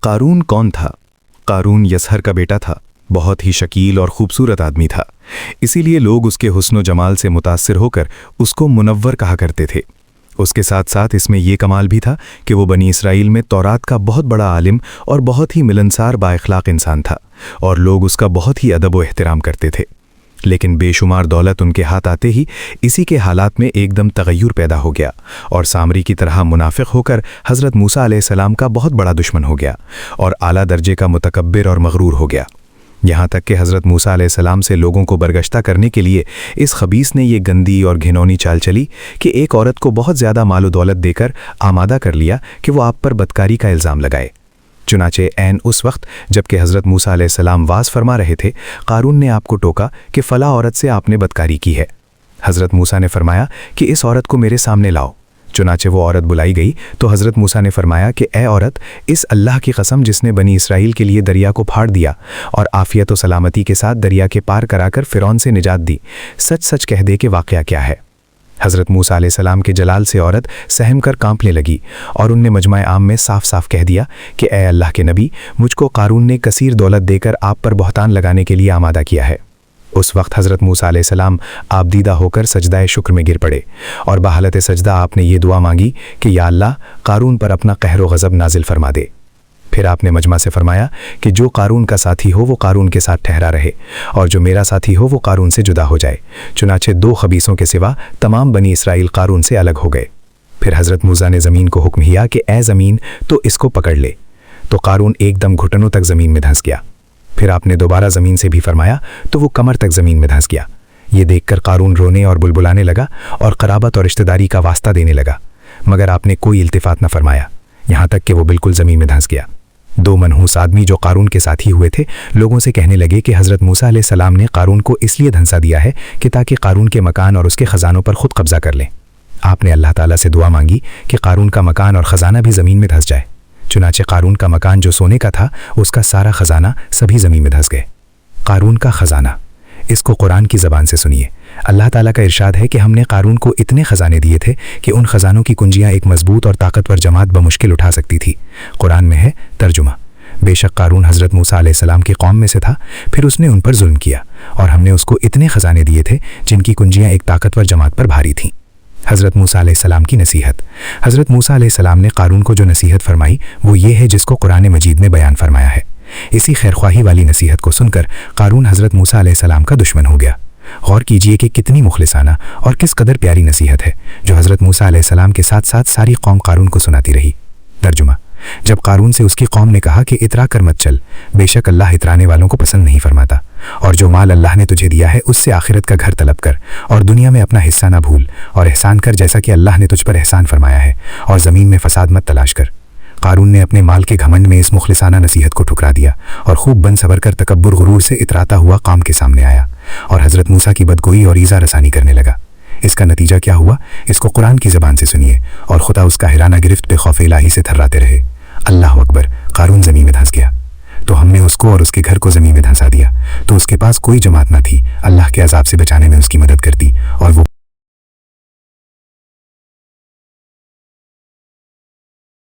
قارون کون تھا؟ قارون یسہر کا بیٹا تھا، بہت ہی شکیل اور خوبصورت آدمی تھا، اسی لیے لوگ اس کے حسن و جمال سے متاثر ہو کر اس کو منور کہا کرتے تھے۔ اس کے ساتھ ساتھ اس میں یہ کمال بھی تھا کہ وہ بنی اسرائیل میں تورات کا بہت بڑا عالم اور بہت ہی ملنسار با اخلاق انسان تھا، اور لوگ اس کا بہت ہی ادب و احترام کرتے تھے۔ لیکن بے شمار دولت ان کے ہاتھ آتے ہی اسی کے حالات میں ایک دم تغیر پیدا ہو گیا، اور سامری کی طرح منافق ہو کر حضرت موسیٰ علیہ السلام کا بہت بڑا دشمن ہو گیا، اور اعلیٰ درجے کا متکبر اور مغرور ہو گیا، یہاں تک کہ حضرت موسیٰ علیہ السلام سے لوگوں کو برگشتہ کرنے کے لیے اس خبیث نے یہ گندی اور گھنونی چال چلی کہ ایک عورت کو بہت زیادہ مال و دولت دے کر آمادہ کر لیا کہ وہ آپ پر بدکاری کا الزام لگائے۔ چنانچہ عین اس وقت جب کہ حضرت موسیٰ علیہ السلام واز فرما رہے تھے، قارون نے آپ کو ٹوکا کہ فلاں عورت سے آپ نے بدکاری کی ہے۔ حضرت موسیٰ نے فرمایا کہ اس عورت کو میرے سامنے لاؤ۔ چنانچہ وہ عورت بلائی گئی تو حضرت موسیٰ نے فرمایا کہ اے عورت، اس اللہ کی قسم جس نے بنی اسرائیل کے لیے دریا کو پھاڑ دیا اور عافیت و سلامتی کے ساتھ دریا کے پار کرا کر فرعون سے نجات دی، سچ سچ کہہ دے کہ واقعہ کیا ہے۔ حضرت موسیٰ علیہ السلام کے جلال سے عورت سہم کر کانپنے لگی، اور ان نے مجمع عام میں صاف صاف کہہ دیا کہ اے اللہ کے نبی، مجھ کو قارون نے کثیر دولت دے کر آپ پر بہتان لگانے کے لیے آمادہ کیا ہے۔ اس وقت حضرت موسیٰ علیہ السلام آپ دیدہ ہو کر سجدہ شکر میں گر پڑے، اور بحالت سجدہ آپ نے یہ دعا مانگی کہ یا اللہ، قارون پر اپنا قہر و غضب نازل فرما دے۔ پھر آپ نے مجمع سے فرمایا کہ جو قارون کا ساتھی ہو وہ قارون کے ساتھ ٹھہرا رہے، اور جو میرا ساتھی ہو وہ قارون سے جدا ہو جائے۔ چنانچہ 2 خبیثوں کے سوا تمام بنی اسرائیل قارون سے الگ ہو گئے۔ پھر حضرت موسیٰ نے زمین کو حکم کیا کہ اے زمین، تو اس کو پکڑ لے، تو قارون ایک دم گھٹنوں تک زمین میں دھنس گیا۔ پھر آپ نے دوبارہ زمین سے بھی فرمایا تو وہ کمر تک زمین میں دھنس گیا۔ یہ دیکھ کر قارون رونے اور بلبلانے لگا اور قرابت اور رشتہ داری کا واسطہ دینے لگا، مگر آپ نے کوئی التفات نہ فرمایا، یہاں تک کہ وہ بالکل زمین میں دھنس گیا۔ 2 منحوس آدمی جو قارون کے ساتھی ہوئے تھے لوگوں سے کہنے لگے کہ حضرت موسیٰ علیہ السلام نے قارون کو اس لیے دھنسا دیا ہے کہ تاکہ قارون کے مکان اور اس کے خزانوں پر خود قبضہ کر لیں۔ آپ نے اللہ تعالیٰ سے دعا مانگی کہ قارون کا مکان اور خزانہ بھی زمین میں دھنس جائے۔ چنانچہ قارون کا مکان جو سونے کا تھا، اس کا سارا خزانہ سبھی زمین میں دھنس گئے۔ قارون کا خزانہ، اس کو قرآن کی زبان سے سنیے۔ اللہ تعالیٰ کا ارشاد ہے کہ ہم نے قارون کو اتنے خزانے دیے تھے کہ ان خزانوں کی کنجیاں ایک مضبوط اور طاقتور جماعت بمشکل اٹھا سکتی تھی۔ قرآن میں ہے ترجمہ: بے شک قارون حضرت موسیٰ علیہ السلام کی قوم میں سے تھا، پھر اس نے ان پر ظلم کیا، اور ہم نے اس کو اتنے خزانے دیے تھے جن کی کنجیاں ایک طاقتور جماعت پر بھاری تھیں۔ حضرت موسیٰ علیہ السلام کی نصیحت۔ حضرت موسیٰ علیہ السلام نے قارون کو جو نصیحت فرمائی وہ یہ ہے جس کو قرآن مجید میں بیان فرمایا ہے۔ اسی خیرخواہی والی نصیحت کو سن کر قارون حضرت موسیٰ علیہ السلام کا دشمن ہو گیا۔ غور کیجئے کہ کتنی مخلصانہ اور کس قدر پیاری نصیحت ہے جو حضرت موسیٰ علیہ السلام کے ساتھ ساتھ ساری قوم قارون کو سناتی رہی۔ ترجمہ: جب قارون سے اس کی قوم نے کہا کہ اترا کر مت چل، بے شک اللہ اترانے والوں کو پسند نہیں فرماتا، اور جو مال اللہ نے تجھے دیا ہے اس سے آخرت کا گھر طلب کر، اور دنیا میں اپنا حصہ نہ بھول، اور احسان کر جیسا کہ اللہ نے تجھ پر احسان فرمایا ہے، اور زمین میں فساد مت تلاش کر۔ قارون نے اپنے مال کے گھمنڈ میں اس مخلصانہ نصیحت کو ٹھکرا دیا، اور خوب بن صبر کر تکبر غرور سے اتراتا ہوا قوم کے سامنے آیا، اور حضرت موسیٰ کی بدگوئی اور ایذا رسانی کرنے لگا۔ اس کا نتیجہ کیا ہوا، اس کو قرآن کی زبان سے سنیے، اور خدا اس کا ہرانہ گرفت بے خوف الہی سے تھراتے رہے۔ اللہ اکبر! قارون زمین میں دھنس گیا تو ہم نے اس کو اور اس کے گھر کو زمین میں دھنسا دیا، تو اس کے پاس کوئی جماعت نہ تھی اللہ کے عذاب سے بچانے میں اس کی مدد کرتی، اور وہ